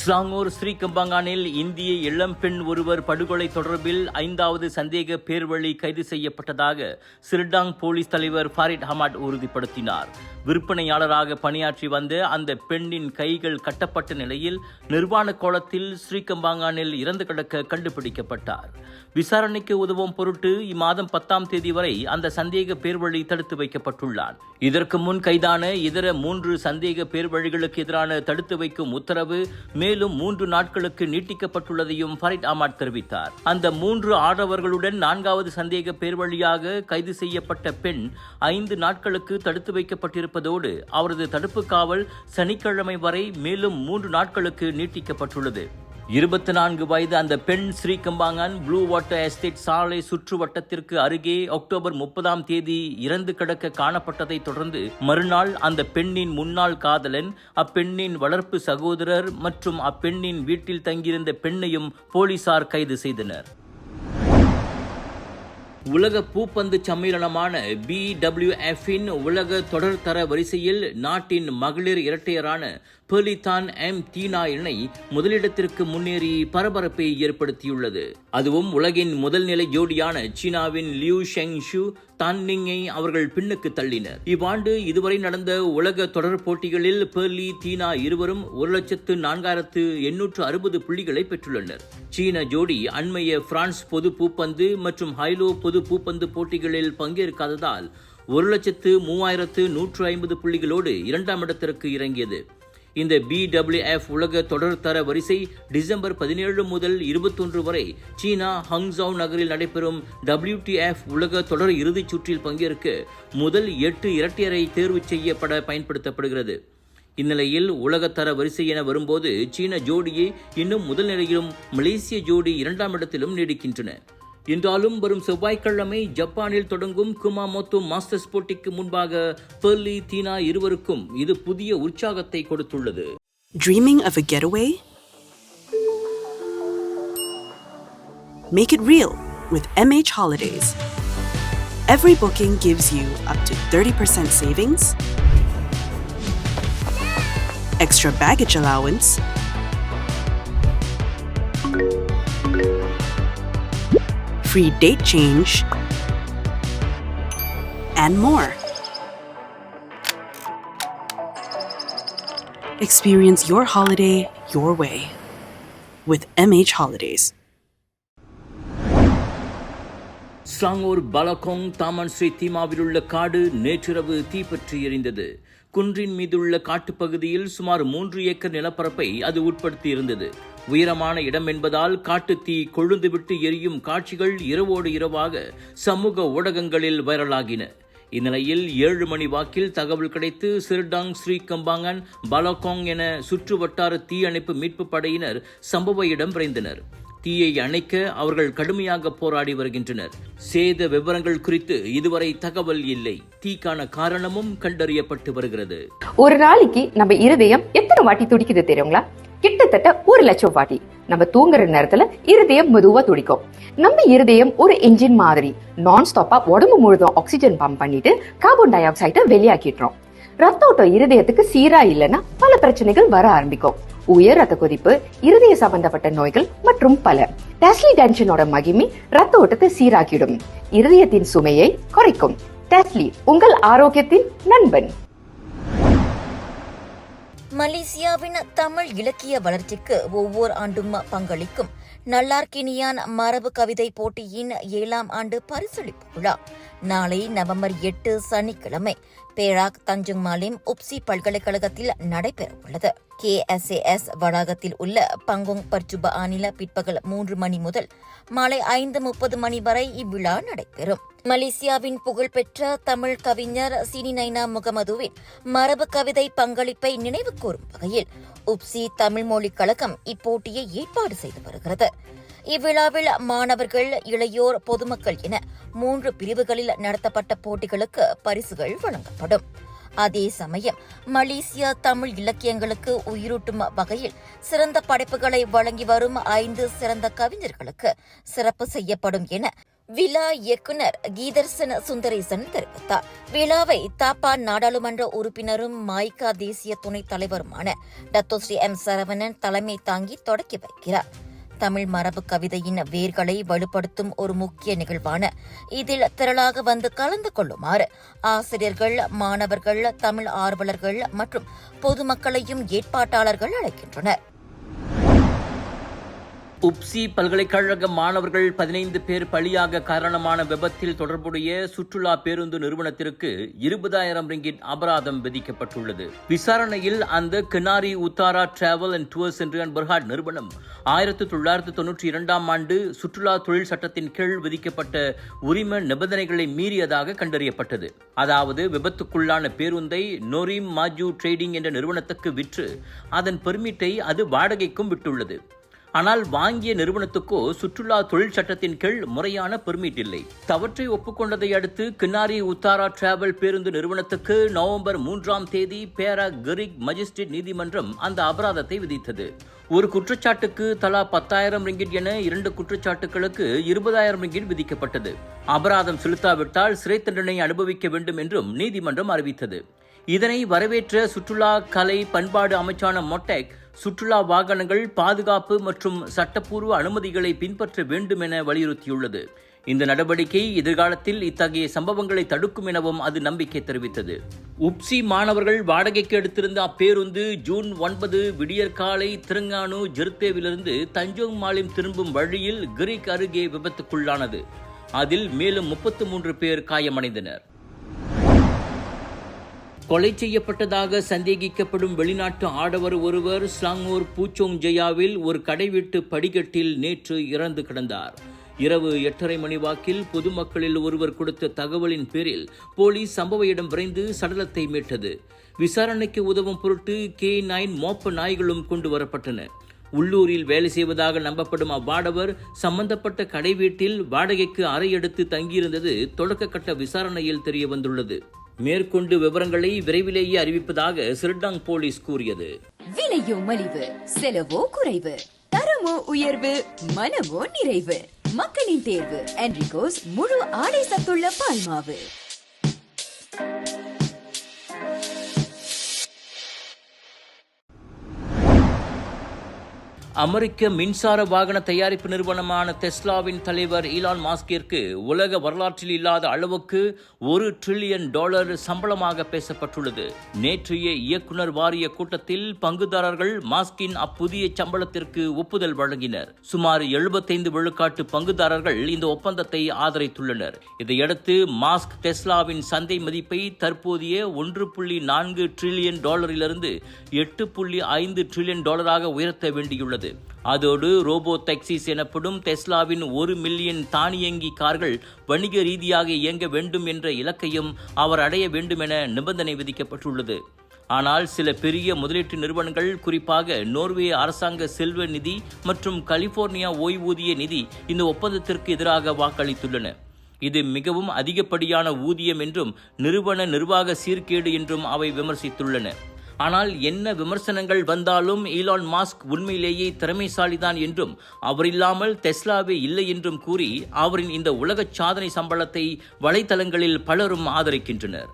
ஸ்லாங்கூர் ஸ்ரீகம்பாங்கானில் இந்திய இளம்பெண் ஒருவர் படுகொலை தொடர்பில் 5வது சந்தேக பேர்வழி கைது செய்யப்பட்டதாக சிர்டாங் போலீஸ் தலைவர் ஃபாரிட் ஹமாட் உறுதிப்படுத்தினார். விற்பனையாளராக பணியாற்றி வந்த அந்த பெண்ணின் கைகள் கட்டப்பட்ட நிலையில் நிர்வாண கோலத்தில் ஸ்ரீகம்பாங்கானில் இறந்து கிடக்க கண்டுபிடிக்கப்பட்டார். விசாரணைக்கு உதவும் பொருட்டு இம்மாதம் 10ஆம் தேதி வரை அந்த சந்தேக பேர்வழி தடுத்து வைக்கப்பட்டுள்ளார். இதற்கு முன் கைதான இதர 3 சந்தேக பேர்வழிகளுக்கு எதிரான தடுத்து வைக்கும் உத்தரவு மேலும் 3 நாட்களுக்கு நீட்டிக்கப்பட்டுள்ளதையும் ஃபரிட் அஹ்மத் தெரிவித்தார். அந்த 3 ஆடவர்களுடன் 4வது சந்தேக பேர்வழியாக கைது செய்யப்பட்ட பெண் 5 நாட்களுக்கு தடுத்து வைக்கப்பட்டிருப்பதோடு அவரது தடுப்பு காவல் சனிக்கிழமை வரை மேலும் 3 நாட்களுக்கு நீட்டிக்கப்பட்டுள்ளது. 24 வயது அந்த பெண் ஸ்ரீகம்பாங்கான் ப்ளூ வாட்டர் எஸ்டேட் சாலை சுற்று வட்டத்திற்கு அருகே அக்டோபர் 30ஆம் தேதி இறந்து கிடக்க காணப்பட்டதை தொடர்ந்து மறுநாள் அந்த பெண்ணின் முன்னாள் காதலன், அப்பெண்ணின் வளர்ப்பு சகோதரர் மற்றும் அப்பெண்ணின் வீட்டில் தங்கியிருந்த பெண்ணையும் போலீசார் கைது செய்தனர். உலக பூப்பந்து சம்மேளனமான BWF-இன் உலக தொடர் தர வரிசையில் நாட்டின் மகளிர் இரட்டையரான பெர்லி-தான் தீனா இணை முதலிடத்திற்கு முன்னேறி பரபரப்பை ஏற்படுத்தியுள்ளது. அதுவும் உலகின் முதல் நிலை ஜோடியான சீனாவின் லியூ ஷெங் ஷு தான்னிங்கை அவர்கள் பின்னுக்கு தள்ளினர். இவ்வாண்டு இதுவரை நடந்த உலக தொடர் போட்டிகளில் பெர்லி, தீனா இருவரும் 1,04,860 புள்ளிகளை பெற்றுள்ளனர். சீன ஜோடி அண்மைய பிரான்ஸ் பொது பூப்பந்து மற்றும் ஹைலோ பொது பூப்பந்து போட்டிகளில் பங்கேற்காததால் 1,03,150 புள்ளிகளோடு 2ஆம் இடத்திற்கு இறங்கியது. இந்த BWF உலக தொடர் தர வரிசை டிசம்பர் 17 முதல் 21 வரை சீனா ஹங்ஸாவ் நகரில் நடைபெறும் WTF உலக தொடர் இறுதிச் சுற்றில் பங்கேற்க முதல் 8 இரட்டையரை தேர்வு செய்யப்பட பயன்படுத்தப்படுகிறது. இந்நிலையில் உலகத்தர வரிசை என வரும்போது சீன ஜோடியே இன்னும் முதல் நிலையிலும் மலேசிய ஜோடி 2ஆம் இடத்திலும் நீடிக்கின்றன. என்றாலும் வரும் செவ்வாய்க்கிழமை ஜப்பானில் தொடங்கும் குமாமோட்டோ மாஸ்டர்ஸ் போட்டிக்கு முன்பாக பெர்லி, தீனா இருவருக்கும் இது புதிய உற்சாகத்தை கொடுத்துள்ளது. Dreaming of a getaway? Make it real with MH Holidays. Every booking gives you up to 30% savings, extra baggage allowance, free date change, and more. Experience your holiday your way with MH Holidays. Selangor பலகோங் Daman Sri தீமாவில் உள்ள காடு நேற்றிரவு தீப்பற்றி எரிந்தது. குன்றின் மீதுள்ள காட்டுப்பகுதியில் சுமார் 3 acre நிலப்பரப்பை அது உட்படுத்தி இருந்தது. உயரமான இடம் என்பதால் காட்டுத்தீ கொழுந்துவிட்டு எரியும் காட்சிகள் இரவோடு இரவாக சமூக ஊடகங்களில் வைரலாகின. இந்நிலையில் 7 மணி வாக்கில் தகவல் கிடைத்து சிர்டாங், ஸ்ரீகம்பாங்கான், பலகோங் என சுற்று வட்டார தீயணைப்பு மீட்பு படையினர் சம்பவ இடம் விரைந்தனர். தீயை அணைக்க அவர்கள் கடுமையாக போராடி வருகின்றனர். சேத விவரங்கள் குறித்து இதுவரை தகவல் இல்லை. தீக்கான காரணமும் கண்டறியப்பட்டு வருகிறது. ஒரு நாளைக்கு நம்ம இருதயம் எத்தனை வாட்டி துடிக்குது தெரியுங்களா? கிட்டத்தட்ட 1,00,000 வாட்டி. நம்ம தூங்குற நேரத்துல இருதயம் மெதுவா துடிக்கும். நம்ம இருதயம் ஒரு என்ஜின் மாதிரி நான் ஸ்டாப்பா உடம்பு முழுதும் ஆக்சிஜன் பம்ப் பண்ணிட்டு கார்பன் டை ஆக்சைடை வெளியாக்கிடுறோம். ரத்த ஓட்டம் இருதயத்துக்கு சீரா இல்லைன்னா பல பிரச்சனைகள் வர ஆரம்பிக்கும். உயர் ரத்த கொதிப்பு, இருதய சம்பந்தப்பட்ட நோய்கள் மற்றும் பல. டெஸ்லி டென்ஷனோட மகிமை ரத்த ஓட்டத்தை சீராக்கிடும், இருதயத்தின் சுமையை குறைக்கும். டெஸ்லி உங்கள் ஆரோக்கியத்தின் நண்பன். மலேசியாவின் தமிழ் இலக்கிய வளர்ச்சிக்கு ஒவ்வொரு ஆண்டும் பங்களிக்கும் நல்லார்கினியான் மரபு கவிதை போட்டியின் 7ஆம் ஆண்டு பரிசளிப்பு விழா நாளை நவம்பர் 8 சனிக்கிழமை பேராக் தஞ்சங் மாலிம் உப்சி பல்கலைக்கழகத்தில் நடைபெறவுள்ளது. KSAS வளாகத்தில் உள்ள பங்கோங் பர்ச்சுப ஆனில பிற்பகல் 3 மணி முதல் மாலை 5:30 மணி வரை இவ்விழா நடைபெறும். மலேசியாவின் புகழ்பெற்ற தமிழ் கவிஞர் சினி நைனா முகமதுவின் மரபு கவிதை பங்களிப்பை நினைவு கூறும் வகையில் உப்சி தமிழ் மொழிக் கழகம் இப்போட்டியை ஏற்பாடு செய்து வருகிறது. இவ்விழாவில் மாணவர்கள், இளையோர், பொதுமக்கள் என 3 பிரிவுகளில் நடத்தப்பட்ட போட்டிகளுக்கு பரிசுகள் வழங்கப்படும். அதே சமயம் மலேசிய தமிழ் இலக்கியங்களுக்கு உயிரூட்டும் வகையில் சிறந்த படைப்புகளை வழங்கி வரும் 5 சிறந்த கவிஞர்களுக்கு சிறப்பு செய்யப்படும் என விழா இயக்குனர் கீதர்சன் சுந்தரேசன் தெரிவித்தார். விழாவை தாப்பா நாடாளுமன்ற உறுப்பினரும் மாய்கா தேசிய துணைத் தலைவருமான டத்தோஸ்ரீ எம் சரவணன் தலைமை தாங்கி தொடக்கி வைக்கிறார். தமிழ் மரபு கவிதையின் வேர்களை வலுப்படுத்தும் ஒரு முக்கிய நிகழ்வான இதில் திரளாக வந்து கலந்து கொள்ளுமாறு ஆசிரியர்கள், மாணவர்கள், தமிழ் ஆர்வலர்கள் மற்றும் பொதுமக்களையும் ஏற்பாட்டாளர்கள் அழைக்கின்றனர். உப்சி பல்கலைக்கழக மாணவர்கள் 15 பேர் பலியாக காரணமான விபத்தில் தொடர்புடைய சுற்றுலா பேருந்து நிறுவனத்திற்கு 20,000 ரிங்கிட் அபராதம் விதிக்கப்பட்டுள்ளது. விசாரணையில் அந்த கினாரி உத்தாரா டிராவல் அண்ட் டூர்ஸ் என்ற பர்ஹாட் நிறுவனம் 1992ஆம் ஆண்டு சுற்றுலா தொழில் சட்டத்தின் கீழ் விதிக்கப்பட்ட உரிம நிபந்தனைகளை மீறியதாக கண்டறியப்பட்டது. அதாவது விபத்துக்குள்ளான பேருந்தை நோரிம் மாஜு ட்ரேடிங் என்ற நிறுவனத்துக்கு விற்று அதன் பெர்மிட்டை அது வாடகைக்கும் விட்டுள்ளது. ஆனால் வாங்கிய நிறுவனத்துக்கோ சுற்றுலா தொழில் சட்டத்தின் கீழ் முறையான பெர்மிட் இல்லை. தவற்றை ஒப்புக்கொண்டதை அடுத்து கின்னாரி உத்தாரா டிராவல் பேருந்து நிறுவனத்துக்கு நவம்பர் 3ஆம் தேதி பேரா கரிக் மஜிஸ்ட்ரேட் நீதிமன்றம் அந்த அபராதத்தை விதித்தது. ஒரு குற்றச்சாட்டுக்கு தலா 10,000 ரிங்கிட் என 2 குற்றச்சாட்டுகளுக்கு 20,000 ரிங்கிட் விதிக்கப்பட்டது. அபராதம் செலுத்தாவிட்டால் சிறை தண்டனை அனுபவிக்க வேண்டும் என்றும் நீதிமன்றம் அறிவித்தது. இதனை வரவேற்ற சுற்றுலா கலை பண்பாடு அமைச்சான மொட்டெக் சுற்றுலா வாகனங்கள் பாதுகாப்பு மற்றும் சட்டப்பூர்வ அனுமதிகளை பின்பற்ற வேண்டும் என வலியுறுத்தியுள்ளது. இந்த நடவடிக்கை எதிர்காலத்தில் இத்தகைய சம்பவங்களை தடுக்கும் எனவும் அது நம்பிக்கை தெரிவித்தது. உப்சி மாணவர்கள் வாடகைக்கு எடுத்திருந்த அப்பேருந்து ஜூன் 9 விடியற்காலை திருங்கானு ஜெருத்தேவிலிருந்து தஞ்சோங் மாலிம் திரும்பும் வழியில் கிரீக் அருகே விபத்துக்குள்ளானது. அதில் மேலும் 33 பேர் காயமடைந்தனர். கொலை செய்யப்பட்டதாக சந்தேகிக்கப்படும் வெளிநாட்டு ஆடவர் ஒருவர் ஸ்லாங்கூர் பூச்சோங் ஜெயாவில் ஒரு கடை வீட்டு படிக்கட்டில் நேற்று இறந்து கிடந்தார். இரவு 8:30 மணி வாக்கில் பொதுமக்களில் ஒருவர் கொடுத்த தகவலின் பேரில் போலீஸ் சம்பவ இடம் விரைந்து சடலத்தை மீட்டது. விசாரணைக்கு உதவும் பொருட்டு K9 மோப்ப நாய்களும் கொண்டு வரப்பட்டன. உள்ளூரில் வேலை செய்வதாக நம்பப்படும் அவ்வாடவர் சம்பந்தப்பட்ட கடை வீட்டில் வாடகைக்கு அறை எடுத்து தங்கியிருந்தது தொடக்க கட்ட விசாரணையில் தெரிய வந்துள்ளது. மேற்கொண்டு விவரங்களை விரைவிலேயே அறிவிப்பதாக சிர்டாங் போலீஸ் கூறியது. விலையோ மலிவு, செலவோ குறைவு, தரமோ உயர்வு, மனமோ நிறைவு. மக்களின் தேர்வு என்ரிகோஸ் முழு ஆடை சத்துள்ள பால்மாவு. அமெரிக்க மின்சார வாகன தயாரிப்பு நிறுவனமான டெஸ்லாவின் தலைவர் ஈலான் மாஸ்கிற்கு உலக வரலாற்றில் இல்லாத அளவுக்கு $1 டிரில்லியன் சம்பளமாக பேசப்பட்டுள்ளது. நேற்றைய இயக்குனர் வாரிய கூட்டத்தில் பங்குதாரர்கள் மாஸ்கின் அப்புதிய சம்பளத்திற்கு ஒப்புதல் வழங்கினர். சுமார் 75 விழுக்காட்டு பங்குதாரர்கள் இந்த ஒப்பந்தத்தை ஆதரித்துள்ளனர். இதையடுத்து மாஸ்க் டெஸ்லாவின் சந்தை மதிப்பை தற்போதைய $1.4 டிரில்லியன் $8.5 டிரில்லியன் உயர்த்த வேண்டியுள்ளது. அதோடு ரோபோ டாக்ஸிஸ் எனப்படும் டெஸ்லாவின் 1 மில்லியன் தானியங்கி கார்கள் வணிக ரீதியாக இயங்க வேண்டும் என்ற இலக்கையும் அவர் அடைய வேண்டும் என நிபந்தனை விதிக்கப்பட்டுள்ளது. ஆனால் சில பெரிய முதலீட்டு நிறுவனங்கள், குறிப்பாக நோர்வே அரசாங்க செல்வ நிதி மற்றும் கலிபோர்னியா ஓய்வூதிய நிதி இந்த ஒப்பந்தத்திற்கு எதிராக வாக்களித்துள்ளன. இது மிகவும் அதிகப்படியான ஊதியம் என்றும் நிறுவன நிர்வாக சீர்கேடு என்றும் அவை விமர்சித்துள்ளன. ஆனால் என்ன விமர்சனங்கள் வந்தாலும் ஈலான் மாஸ்க் உண்மையிலேயே திறமைசாலிதான் என்றும் அவரில்லாமல் டெஸ்லாவே இல்லை என்றும் கூறி அவரின் இந்த உலக சாதனை சம்பளத்தை வலைத்தளங்களில் பலரும் ஆதரிக்கின்றனர்.